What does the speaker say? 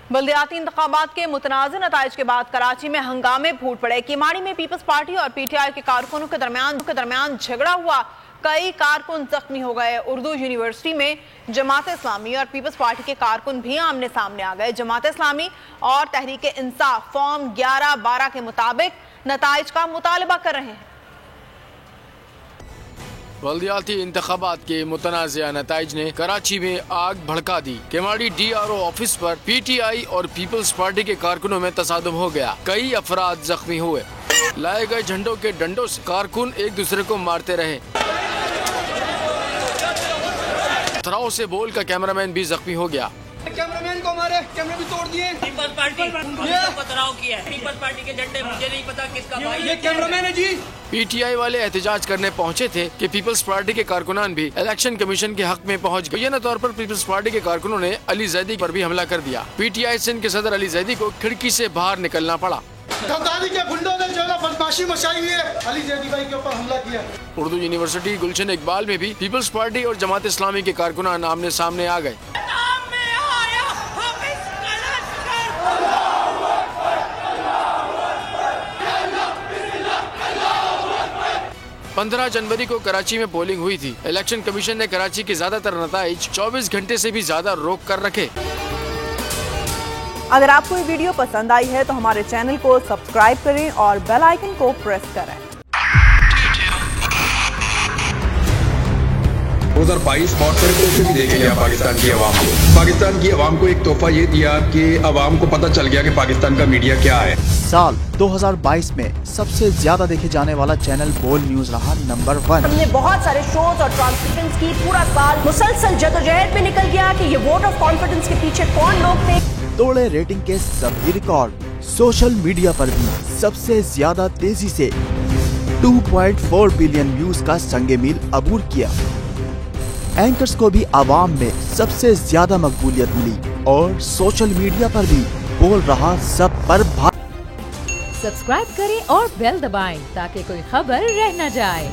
बल्दियाती इंतखाबात के मुतनाज़िर नताइज के बाद कराची में हंगामे फूट पड़े। किमाड़ी में पीपल्स पार्टी और पीटीआई के कारकुनों के दरमियान झगड़ा हुआ। कई कारकुन जख्मी हो गए। उर्दू यूनिवर्सिटी में जमात इस्लामी और पीपल्स पार्टी के कारकुन भी आमने सामने आ गए। जमात इस्लामी और तहरीक इंसाफ फॉर्म 11-12 के मुताबिक नताइज का मुतालबा कर रहे हैं। बल्दियाती इंतखाबात के मुतनाज़िया नताइज ने कराची में आग भड़का दी। केमाड़ी DRO ऑफिस पर पीटीआई और पीपल्स पार्टी के कारकुनों में तसादुम हो गया। कई अफराद जख्मी हुए। लाए गए झंडों के डंडों से कारकुन एक दूसरे को मारते रहे। पथराव से बोल का कैमरामैन भी जख्मी हो गया। कैमरामैन को मारे, कैमरे भी तोड़ दिए। पीपल्स पार्टी पथराव किया है। पीपल्स पार्टी के झंडे मुझे नहीं पता किसका भाई ये कैमरामैन है जी। पीटीआई वाले एहतजाज करने पहुंचे थे कि पीपल्स पार्टी के कारकुनान भी इलेक्शन कमीशन के हक में पहुंच गए। मुय्यना तौर पर पीपल्स पार्टी के कारकुनों ने अली जैदी पर भी हमला कर दिया। पीटीआई सिंध के सदर अली जैदी को खिड़की से बाहर निकलना पड़ा। गद्दारी के गुंडों ने जो है बदमाशी मचाई हुई है, अली जैदी भाई के ऊपर हमला किया। उर्दू यूनिवर्सिटी गुलशन इकबाल में भी पीपल्स पार्टी और जमात इस्लामी के कारकुनान आमने सामने आ गए। 15 जनवरी को कराची में पोलिंग हुई थी। इलेक्शन कमीशन ने कराची के ज्यादातर नताइज 24 घंटे से भी ज्यादा रोक कर रखे। अगर आपको ये वीडियो पसंद आई है तो हमारे चैनल को सब्सक्राइब करें और बेल आइकन को प्रेस करें। 2022 बहुत सारे तोहफे भी देखे गया पाकिस्तान की आवाम को। पाकिस्तान की आवाम को एक तोहफा ये दिया कि आवाम को पता चल गया कि पाकिस्तान का मीडिया क्या है। साल 2022 में सबसे ज्यादा देखे जाने वाला चैनल बोल न्यूज रहा नंबर 1। हमने बहुत सारे शोज और ट्रांसमिशंस की। पूरा साल मुसलसल जदोजहद में निकल गया कि ये वोट ऑफ कॉन्फिडेंस के पीछे कौन लोग थे। तोड़े रेटिंग के सभी रिकॉर्ड। सोशल मीडिया पर भी सबसे ज्यादा तेजी से 2.4 बिलियन व्यूज का संगे मील अबूर किया। एंकर्स को भी आवाम में सबसे ज्यादा मकबूलियत मिली और सोशल मीडिया पर भी बोल रहा सब पर सब्सक्राइब करें और बेल दबाएं ताकि कोई खबर रह न जाए।